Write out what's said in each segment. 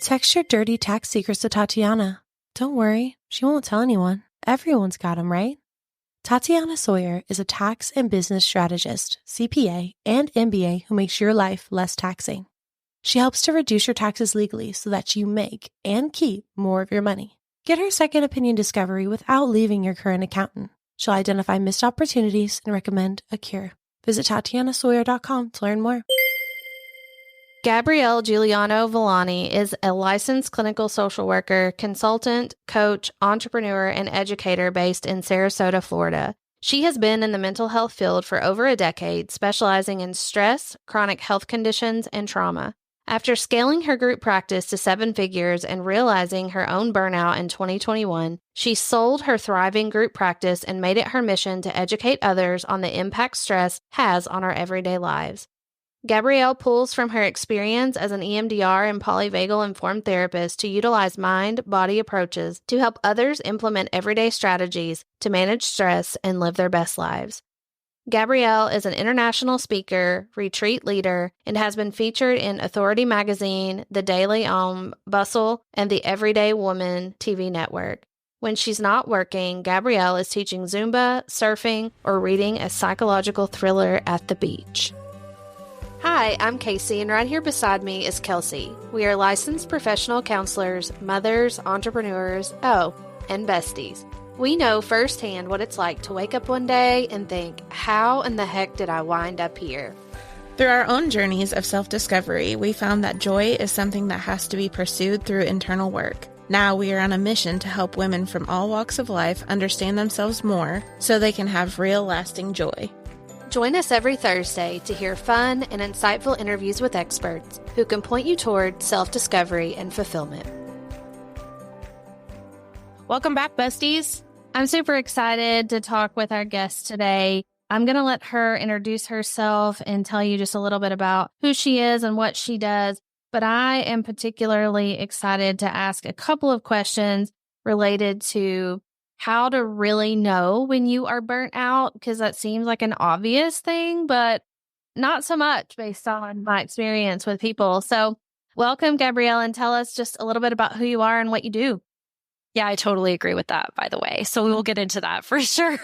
Text your dirty tax secrets to Tatiana. Don't worry, she won't tell anyone. Everyone's got 'em, right? Tatiana Sawyer is a tax and business strategist, CPA, and MBA who makes your life less taxing. She helps to reduce your taxes legally so that you make and keep more of your money. Get her second opinion discovery without leaving your current accountant. She'll identify missed opportunities and recommend a cure. Visit TatianaSawyer.com to learn more. Gabrielle Juliano-Villani is a licensed clinical social worker, consultant, coach, entrepreneur, and educator based in Sarasota, Florida. She has been in the mental health field for over a decade, specializing in stress, chronic health conditions, and trauma. After scaling her group practice to 7 figures and realizing her own burnout in 2021, she sold her thriving group practice and made it her mission to educate others on the impact stress has on our everyday lives. Gabrielle pulls from her experience as an EMDR and polyvagal informed therapist to utilize mind-body approaches to help others implement everyday strategies to manage stress and live their best lives. Gabrielle is an international speaker, retreat leader, and has been featured in Authority Magazine, The Daily Bustle, and the Everyday Woman TV network. When she's not working, Gabrielle is teaching Zumba, surfing, or reading a psychological thriller at the beach. Hi, I'm Kasey, and right here beside me is Kelsey. We are licensed professional counselors, mothers, entrepreneurs, and besties. We know firsthand what it's like to wake up one day and think, how in the heck did I wind up here? Through our own journeys of self-discovery, we found that joy is something that has to be pursued through internal work. Now we are on a mission to help women from all walks of life understand themselves more so they can have real lasting joy. Join us every Thursday to hear fun and insightful interviews with experts who can point you toward self-discovery and fulfillment. Welcome back, besties. I'm super excited to talk with our guest today. I'm going to let her introduce herself and tell you just a little bit about who she is and what she does. But I am particularly excited to ask a couple of questions related to how to really know when you are burnt out, because that seems like an obvious thing, but not so much based on my experience with people. So welcome, Gabrielle, and tell us just a little bit about who you are and what you do. Yeah, I totally agree with that, by the way. So we will get into that for sure.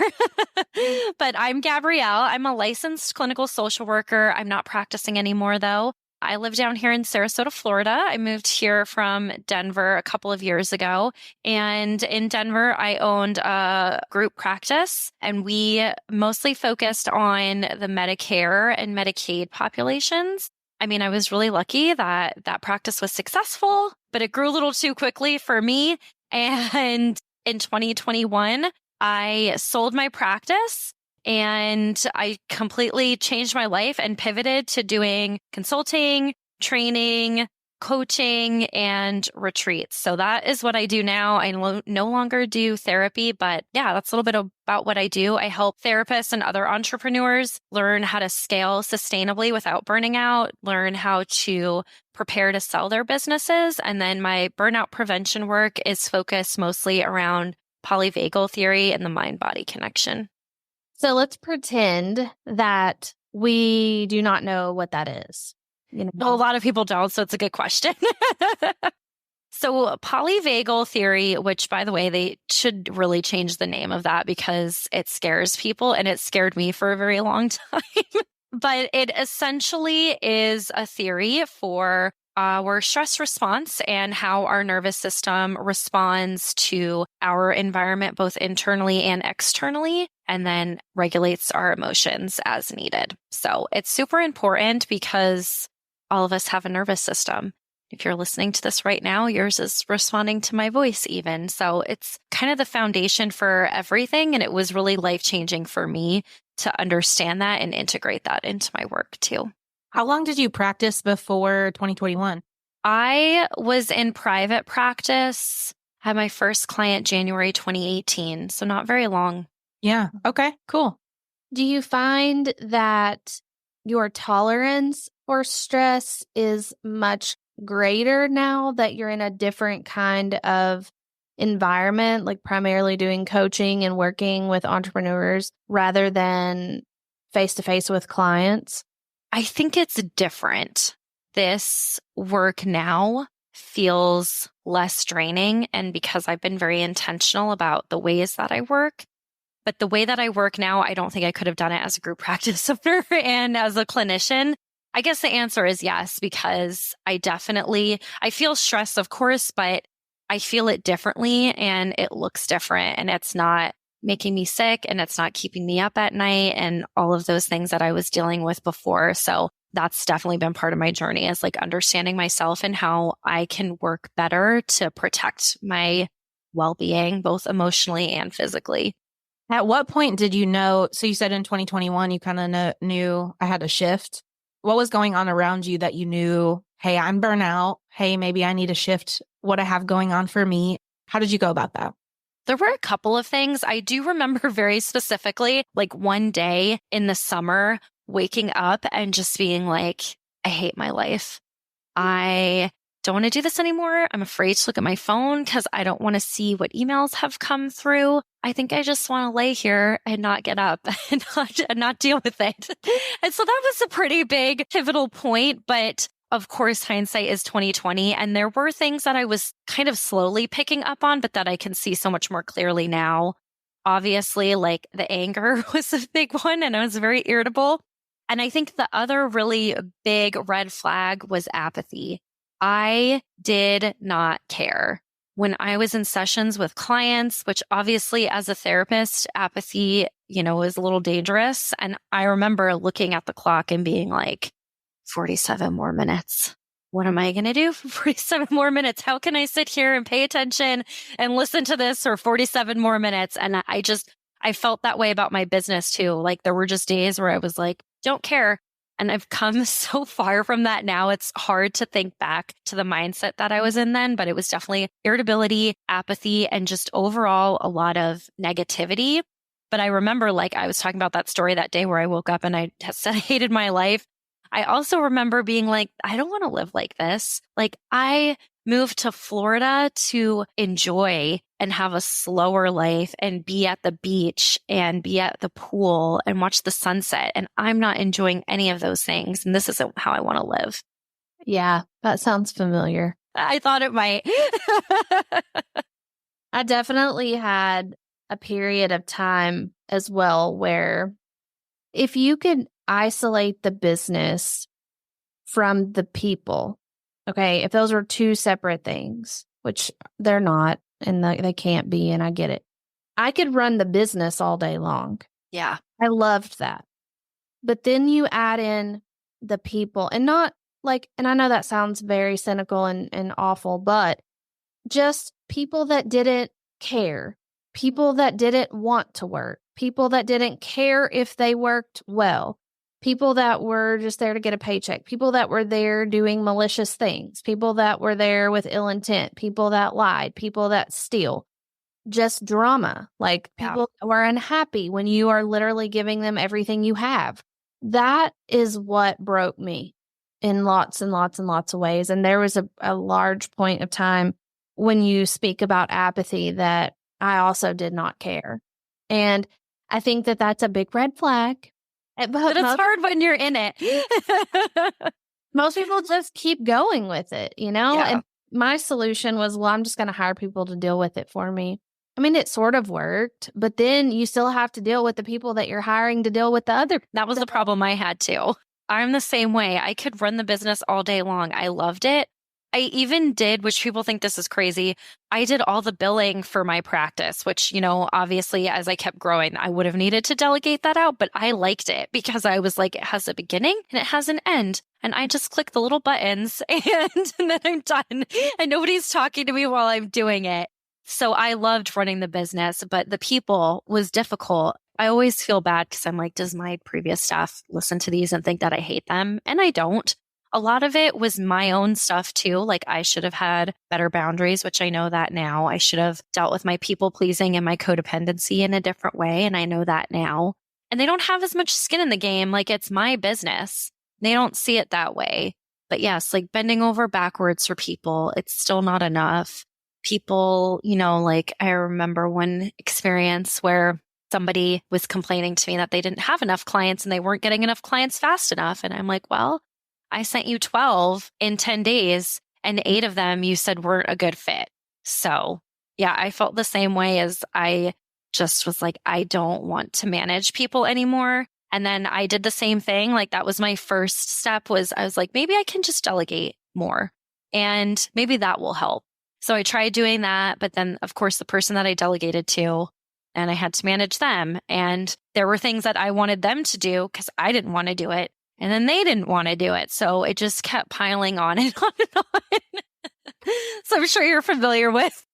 But I'm Gabrielle. I'm a licensed clinical social worker. I'm not practicing anymore, though. I live down here in Sarasota, Florida. I moved here from Denver a couple of years ago. And in Denver, I owned a group practice, and we mostly focused on the Medicare and Medicaid populations. I mean, I was really lucky that that practice was successful, but it grew a little too quickly for me. And in 2021, I sold my practice and I completely changed my life and pivoted to doing consulting, training, coaching, and retreats. So that is what I do now. I no longer do therapy, but yeah, that's a little bit about what I do. I help therapists and other entrepreneurs learn how to scale sustainably without burning out, learn how to prepare to sell their businesses. And then my burnout prevention work is focused mostly around polyvagal theory and the mind-body connection. So let's pretend that we do not know what that is. You know? Well, a lot of people don't, so it's a good question. So polyvagal theory, which, by the way, they should really change the name of that because it scares people, and it scared me for a very long time. But it essentially is a theory for our stress response and how our nervous system responds to our environment, both internally and externally, and then regulates our emotions as needed. So it's super important because all of us have a nervous system. If you're listening to this right now, yours is responding to my voice even. So it's kind of the foundation for everything. And it was really life-changing for me to understand that and integrate that into my work too. How long did you practice before 2021? I was in private practice, had my first client January 2018, so not very long. Yeah. Okay, cool. Do you find that your tolerance for stress is much greater now that you're in a different kind of environment, like primarily doing coaching and working with entrepreneurs rather than face-to-face with clients? I think it's different. This work now feels less draining and because I've been very intentional about the ways that I work. But the way that I work now, I don't think I could have done it as a group practice owner and as a clinician. I guess the answer is yes, because I feel stress, of course, but I feel it differently and it looks different and it's not making me sick and it's not keeping me up at night and all of those things that I was dealing with before. So that's definitely been part of my journey, is like understanding myself and how I can work better to protect my well-being, both emotionally and physically. At what point did you know? So you said in 2021, you kind of knew I had a shift. What was going on around you that you knew, hey, I'm burnout. Hey, maybe I need to shift what I have going on for me. How did you go about that? There were a couple of things. I do remember very specifically, like one day in the summer, waking up and just being like, I hate my life. I don't want to do this anymore. I'm afraid to look at my phone because I don't want to see what emails have come through. I think I just want to lay here and not get up and not deal with it. And so that was a pretty big pivotal point. But of course, hindsight is 2020. And there were things that I was kind of slowly picking up on, but that I can see so much more clearly now. Obviously, like the anger was a big one and I was very irritable. And I think the other really big red flag was apathy. I did not care. When I was in sessions with clients, which obviously as a therapist, apathy, is a little dangerous. And I remember looking at the clock and being like, 47 more minutes. What am I going to do for 47 more minutes? How can I sit here and pay attention and listen to this for 47 more minutes? And I felt that way about my business too. Like there were just days where I was like, don't care. And I've come so far from that now. It's hard to think back to the mindset that I was in then, but it was definitely irritability, apathy, and just overall a lot of negativity. But I remember, like I was talking about that story that day where I woke up and I said I hated my life. I also remember being like, I don't want to live like this. Like I moved to Florida to enjoy and have a slower life and be at the beach and be at the pool and watch the sunset. And I'm not enjoying any of those things. And this isn't how I want to live. Yeah, that sounds familiar. I thought it might. I definitely had a period of time as well where if you could isolate the business from the people, okay, if those were two separate things, which they're not, and they can't be, and I get it. I could run the business all day long. Yeah. I loved that. But then you add in the people, and not like, and I know that sounds very cynical and awful, but just people that didn't care, people that didn't want to work, people that didn't care if they worked well, people that were just there to get a paycheck, people that were there doing malicious things, people that were there with ill intent, people that lied, people that steal, just drama. Like people were unhappy when you are literally giving them everything you have. That is what broke me in lots and lots and lots of ways. And there was a large point of time when you speak about apathy that I also did not care. And I think that that's a big red flag. But it's hard when you're in it. Most people just keep going with it, Yeah. And my solution was, well, I'm just going to hire people to deal with it for me. I mean, it sort of worked, but then you still have to deal with the people that you're hiring to deal with the other. That was the problem I had too. I'm the same way. I could run the business all day long. I loved it. I even did, which people think this is crazy, I did all the billing for my practice, which, obviously as I kept growing, I would have needed to delegate that out, but I liked it because I was like, it has a beginning and it has an end. And I just click the little buttons and then I'm done. And nobody's talking to me while I'm doing it. So I loved running the business, but the people was difficult. I always feel bad because I'm like, does my previous staff listen to these and think that I hate them? And I don't. A lot of it was my own stuff too. Like I should have had better boundaries, which I know that now. I should have dealt with my people pleasing and my codependency in a different way. And I know that now. And they don't have as much skin in the game. Like it's my business. They don't see it that way. But yes, like bending over backwards for people, it's still not enough. People, like I remember one experience where somebody was complaining to me that they didn't have enough clients and they weren't getting enough clients fast enough. And I'm like, well, I sent you 12 in 10 days and 8 of them you said weren't a good fit. So yeah, I felt the same way. As I just was like, I don't want to manage people anymore. And then I did the same thing. Like that was my first step. Was I was like, maybe I can just delegate more and maybe that will help. So I tried doing that. But then of course the person that I delegated to, and I had to manage them. And there were things that I wanted them to do because I didn't want to do it. And then they didn't want to do it. So it just kept piling on and on and on. So I'm sure you're familiar with.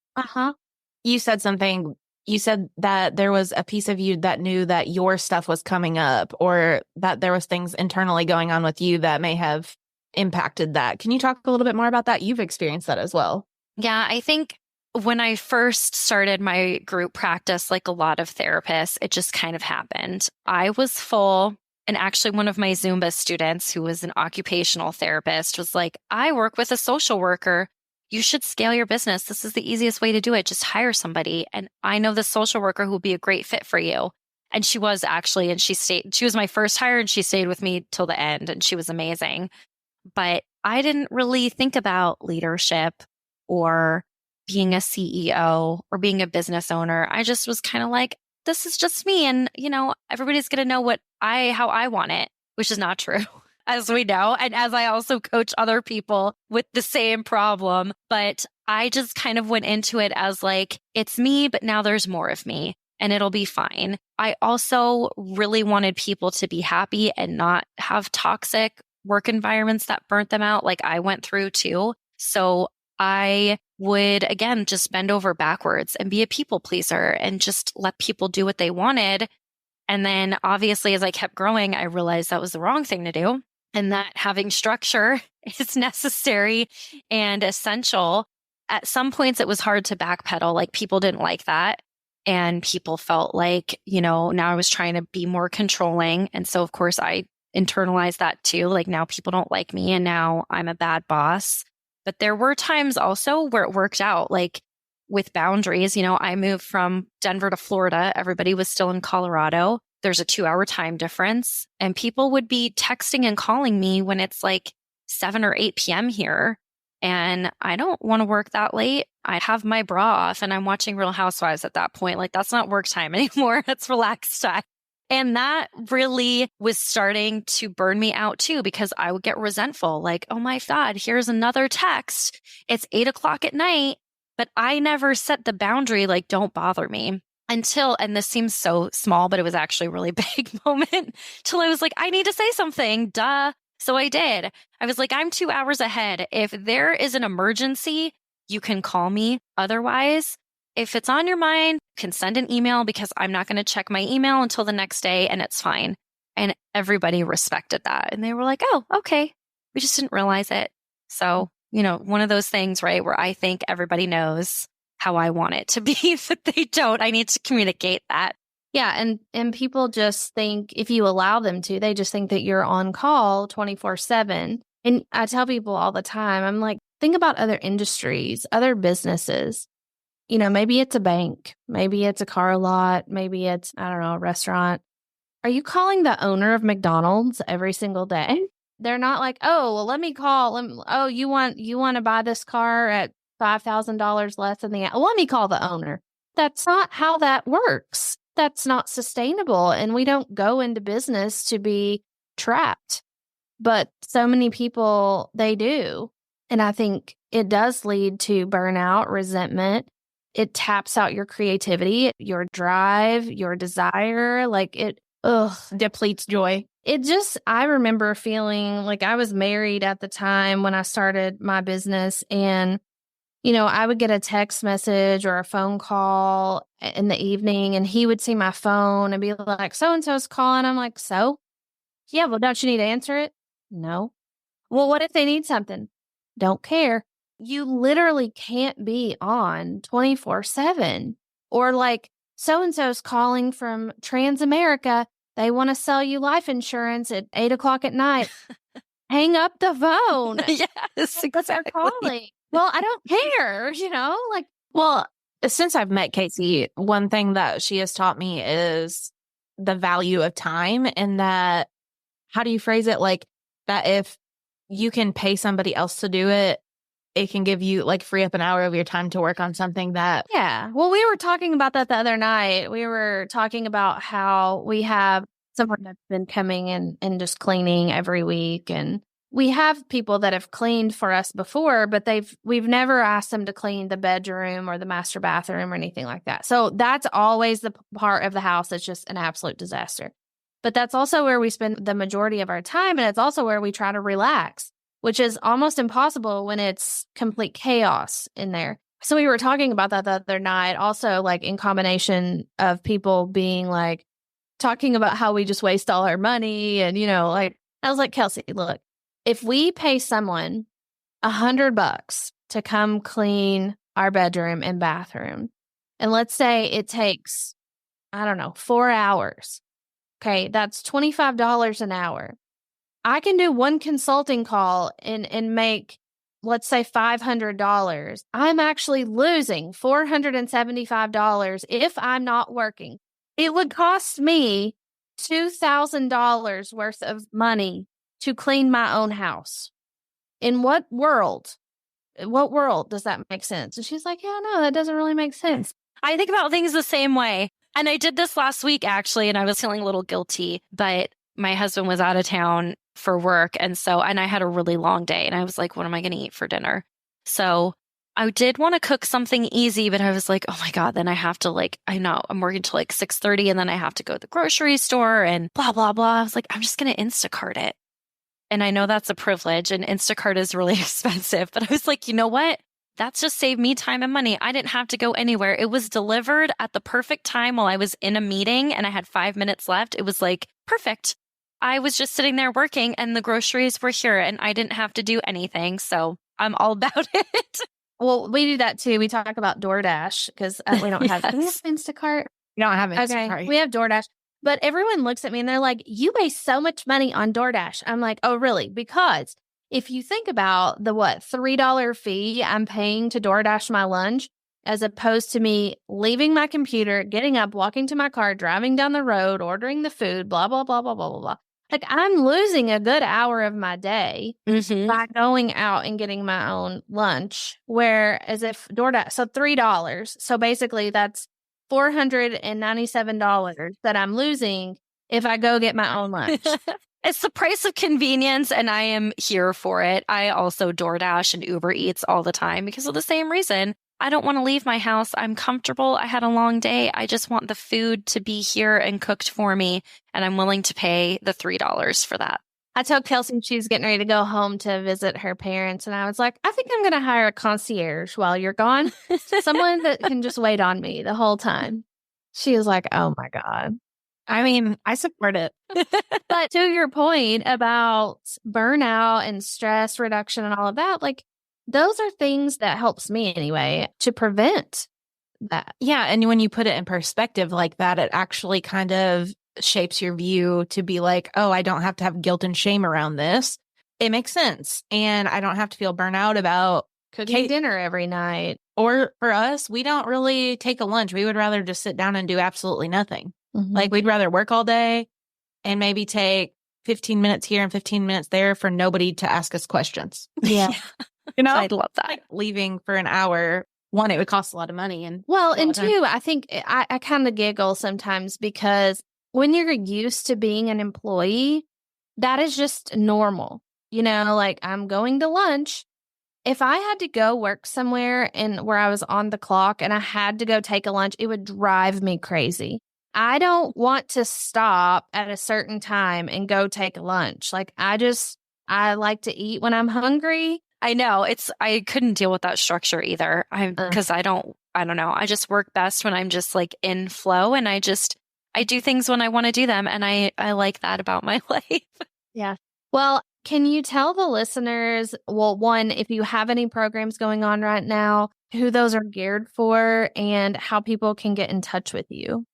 You said something. You said that there was a piece of you that knew that your stuff was coming up, or that there was things internally going on with you that may have impacted that. Can you talk a little bit more about that? You've experienced that as well. Yeah, I think when I first started my group practice, like a lot of therapists, it just kind of happened. I was full. And actually, one of my Zumba students, who was an occupational therapist, was like, I work with a social worker. You should scale your business. This is the easiest way to do it. Just hire somebody. And I know the social worker who will be a great fit for you. And she was actually, and she was my first hire, and she stayed with me till the end, and she was amazing. But I didn't really think about leadership or being a CEO or being a business owner. I just was kind of like, this is just me. And, everybody's going to know how I want it, which is not true, as we know. And as I also coach other people with the same problem, but I just kind of went into it as like, it's me, but now there's more of me and it'll be fine. I also really wanted people to be happy and not have toxic work environments that burnt them out, like I went through too. So I would, again, just bend over backwards and be a people pleaser and just let people do what they wanted. And then obviously, as I kept growing, I realized that was the wrong thing to do, and that having structure is necessary and essential. At some points, it was hard to backpedal. Like people didn't like that. And people felt like, now I was trying to be more controlling. And so, of course, I internalized that too. Like now people don't like me and now I'm a bad boss. But there were times also where it worked out, like with boundaries. I moved from Denver to Florida. Everybody was still in Colorado. There's a 2-hour time difference. And people would be texting and calling me when it's like 7 or 8 p.m. here. And I don't want to work that late. I have my bra off and I'm watching Real Housewives at that point. Like that's not work time anymore. That's relaxed time. And that really was starting to burn me out too, because I would get resentful. Like, oh my God, here's another text. It's 8:00 at night, but I never set the boundary, like, don't bother me until, and this seems so small, but it was actually a really big moment, till I was like, I need to say something, duh. So I did. I was like, I'm 2 hours ahead. If there is an emergency, you can call me. Otherwise, if it's on your mind, you can send an email, because I'm not going to check my email until the next day, and it's fine. And everybody respected that. And they were like, oh, okay. We just didn't realize it. So, one of those things, right, where I think everybody knows how I want it to be, but they don't. I need to communicate that. Yeah. And people just think, if you allow them to, they just think that you're on call 24/7. And I tell people all the time, I'm like, think about other industries, other businesses. Maybe it's a bank, maybe it's a car lot, maybe it's, I don't know, a restaurant. Are you calling the owner of McDonald's every single day? They're not like, oh, well, let me call. Oh, you want to buy this car at $5,000 less than let me call the owner. That's not how that works. That's not sustainable. And we don't go into business to be trapped. But so many people, they do. And I think it does lead to burnout, resentment. It taps out your creativity, your drive, your desire. Like it depletes joy. I remember feeling like I was married at the time when I started my business, and I would get a text message or a phone call in the evening, and he would see my phone and be like, so-and-so's calling. I'm like, so? Yeah, well, don't you need to answer it? No. Well, what if they need something? Don't care. You literally can't be on 24/7. Or like, so-and-so's calling from Transamerica. They want to sell you life insurance at 8:00 at night. Hang up the phone. Yes, because they're calling. Well, I don't care, Well, since I've met Kasey, one thing that she has taught me is the value of time, and that, how do you phrase it? Like that if you can pay somebody else to do it, it can give you like free up an hour of your time to work on something that. Yeah. Well, we were talking about that the other night. We were talking about how we have someone that's been coming in and just cleaning every week. And we have people that have cleaned for us before, but we've never asked them to clean the bedroom or the master bathroom or anything like that. So that's always the part of the house that's just an absolute disaster. But that's also where we spend the majority of our time. And it's also where we try to relax, which is almost impossible when it's complete chaos in there. So we were talking about that the other night, also like in combination of people being like, talking about how we just waste all our money. And, like, I was like, Kelsey, look, if we pay someone $100 to come clean our bedroom and bathroom, and let's say it takes, I don't know, 4 hours. Okay, that's $25 an hour. I can do one consulting call and make, let's say, $500. I'm actually losing $475 if I'm not working. It would cost me $2,000 worth of money to clean my own house. In what world does that make sense? And she's like, yeah, no, that doesn't really make sense. I think about things the same way. And I did this last week, actually, and I was feeling a little guilty, but my husband was out of town for work. And I had a really long day and I was like, what am I going to eat for dinner? So I did want to cook something easy, but I was like, oh my God, then I have to I'm working till 6:30 and then I have to go to the grocery store and blah, blah, blah. I was like, I'm just going to Instacart it. And I know that's a privilege and Instacart is really expensive, but I was like, you know what? That's just saved me time and money. I didn't have to go anywhere. It was delivered at the perfect time while I was in a meeting and I had 5 minutes left. It was like perfect. I was just sitting there working and the groceries were here and I didn't have to do anything. So I'm all about it. Well, we do that too. We talk about DoorDash because we don't have, do we have Instacart? We don't have Instacart. Okay, we have DoorDash. But everyone looks at me and they're like, you waste so much money on DoorDash. I'm like, oh, really? Because if you think about the $3 fee I'm paying to DoorDash my lunch, as opposed to me leaving my computer, getting up, walking to my car, driving down the road, ordering the food, blah, blah, blah, blah, blah, blah, blah. Like I'm losing a good hour of my day by going out and getting my own lunch. Whereas if DoorDash, so $3. So basically that's $497 that I'm losing if I go get my own lunch. It's the price of convenience and I am here for it. I also DoorDash and Uber Eats all the time because of the same reason. I don't want to leave my house. I'm comfortable. I had a long day. I just want the food to be here and cooked for me. And I'm willing to pay the $3 for that. I told Kelsey she was getting ready to go home to visit her parents. And I was like, I think I'm going to hire a concierge while you're gone. Someone that can just wait on me the whole time. She was like, oh my God. I mean, I support it. But to your point about burnout and stress reduction and all of that, like those are things that helps me anyway to prevent that. Yeah. And when you put it in perspective like that, it actually kind of shapes your view to be like, oh, I don't have to have guilt and shame around this. It makes sense. And I don't have to feel burnout about cooking dinner every night. Or for us, we don't really take a lunch. We would rather just sit down and do absolutely nothing. Mm-hmm. Like we'd rather work all day and maybe take 15 minutes here and 15 minutes there for nobody to ask us questions. Yeah. You know, I'd love that. Like leaving for an hour, one, it would cost a lot of money. And two, I think I kind of giggle sometimes because when you're used to being an employee, that is just normal. You know, like I'm going to lunch. If I had to go work somewhere and where I was on the clock and I had to go take a lunch, it would drive me crazy. I don't want to stop at a certain time and go take a lunch. Like I like to eat when I'm hungry. I know I couldn't deal with that structure either. Because I don't know. I just work best when I'm just like in flow and I do things when I want to do them. And I like that about my life. Yeah. Well, can you tell the listeners, one, if you have any programs going on right now, who those are geared for and how people can get in touch with you?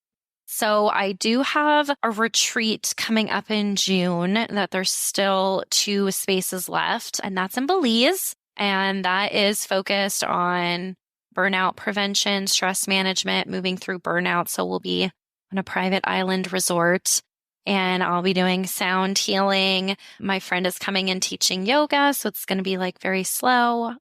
So I do have a retreat coming up in June that there's still 2 spaces left, and that's in Belize. And that is focused on burnout prevention, stress management, moving through burnout. So we'll be on a private island resort and I'll be doing sound healing. My friend is coming and teaching yoga. So it's going to be like very slow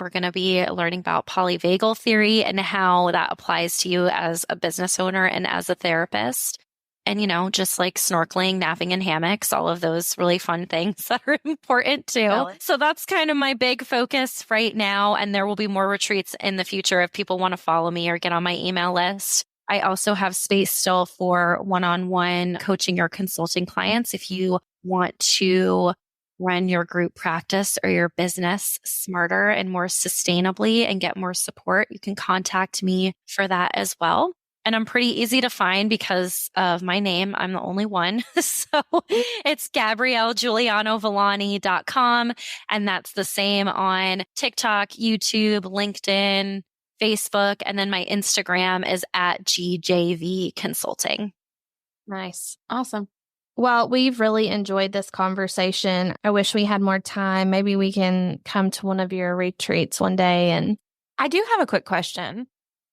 We're going to be learning about polyvagal theory and how that applies to you as a business owner and as a therapist. And, just like snorkeling, napping in hammocks, all of those really fun things that are important too. Really? So that's kind of my big focus right now. And there will be more retreats in the future if people want to follow me or get on my email list. I also have space still for one-on-one coaching or consulting clients. If you want to run your group practice or your business smarter and more sustainably and get more support, you can contact me for that as well. And I'm pretty easy to find because of my name. I'm the only one. So it's GabrielleJuliano-Villani.com. And that's the same on TikTok, YouTube, LinkedIn, Facebook. And then my Instagram is at GJV Consulting. Nice. Awesome. Well, we've really enjoyed this conversation. I wish we had more time. Maybe we can come to one of your retreats one day. And I do have a quick question.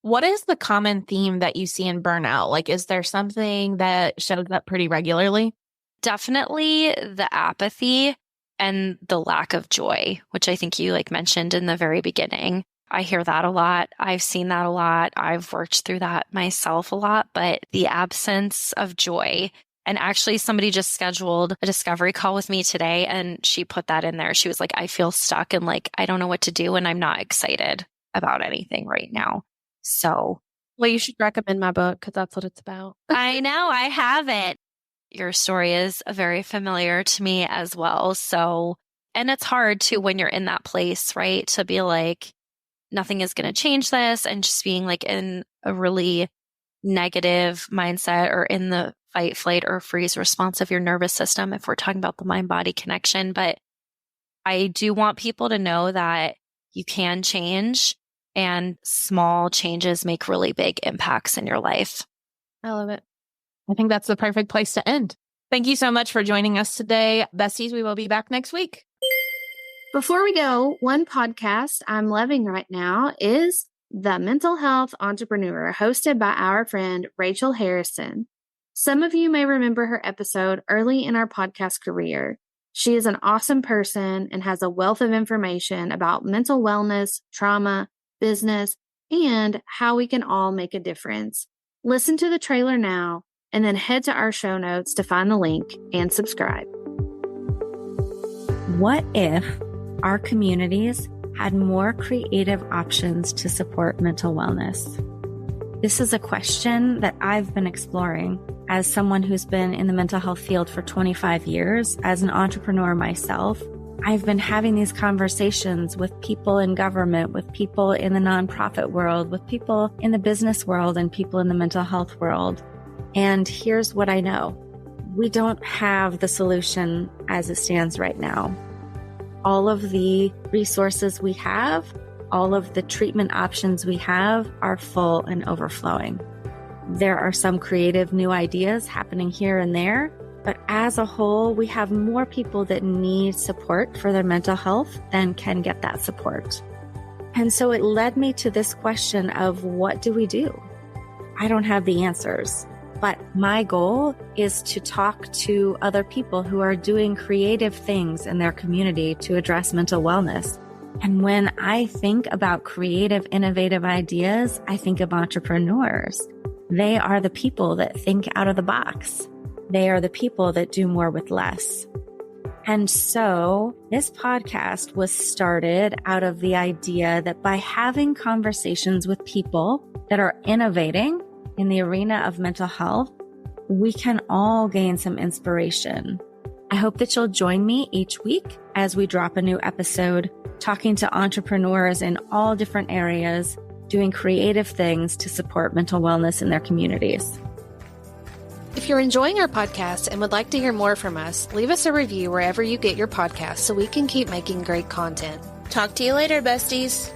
What is the common theme that you see in burnout? Like, is there something that shows up pretty regularly? Definitely the apathy and the lack of joy, which I think you mentioned in the very beginning. I hear that a lot. I've seen that a lot. I've worked through that myself a lot, but the absence of joy. And actually somebody just scheduled a discovery call with me today and she put that in there. She was like, I feel stuck and I don't know what to do and I'm not excited about anything right now. So, well, you should recommend my book because that's what it's about. I know, I have it. Your story is very familiar to me as well. So, and it's hard too when you're in that place, right? To be like, nothing is going to change this and just being in a really negative mindset or in the fight, flight, or freeze response of your nervous system if we're talking about the mind-body connection. But I do want people to know that you can change. And small changes make really big impacts in your life. I love it. I think that's the perfect place to end. Thank you so much for joining us today. Besties, we will be back next week. Before we go, one podcast I'm loving right now is The Mental Health Entrepreneur, hosted by our friend Rachel Harrison. Some of you may remember her episode early in our podcast career. She is an awesome person and has a wealth of information about mental wellness, trauma, business, and how we can all make a difference. Listen to the trailer now and then head to our show notes to find the link and subscribe. What if our communities had more creative options to support mental wellness? This is a question that I've been exploring as someone who's been in the mental health field for 25 years, as an entrepreneur myself. I've been having these conversations with people in government, with people in the nonprofit world, with people in the business world, and people in the mental health world. And here's what I know. We don't have the solution as it stands right now. All of the resources we have, all of the treatment options we have are full and overflowing. There are some creative new ideas happening here and there. But as a whole, we have more people that need support for their mental health than can get that support. And so it led me to this question of what do we do? I don't have the answers, but my goal is to talk to other people who are doing creative things in their community to address mental wellness. And when I think about creative, innovative ideas, I think of entrepreneurs. They are the people that think out of the box. They are the people that do more with less. And so this podcast was started out of the idea that by having conversations with people that are innovating in the arena of mental health, we can all gain some inspiration. I hope that you'll join me each week as we drop a new episode, talking to entrepreneurs in all different areas, doing creative things to support mental wellness in their communities. If you're enjoying our podcast and would like to hear more from us, leave us a review wherever you get your podcasts so we can keep making great content. Talk to you later, besties.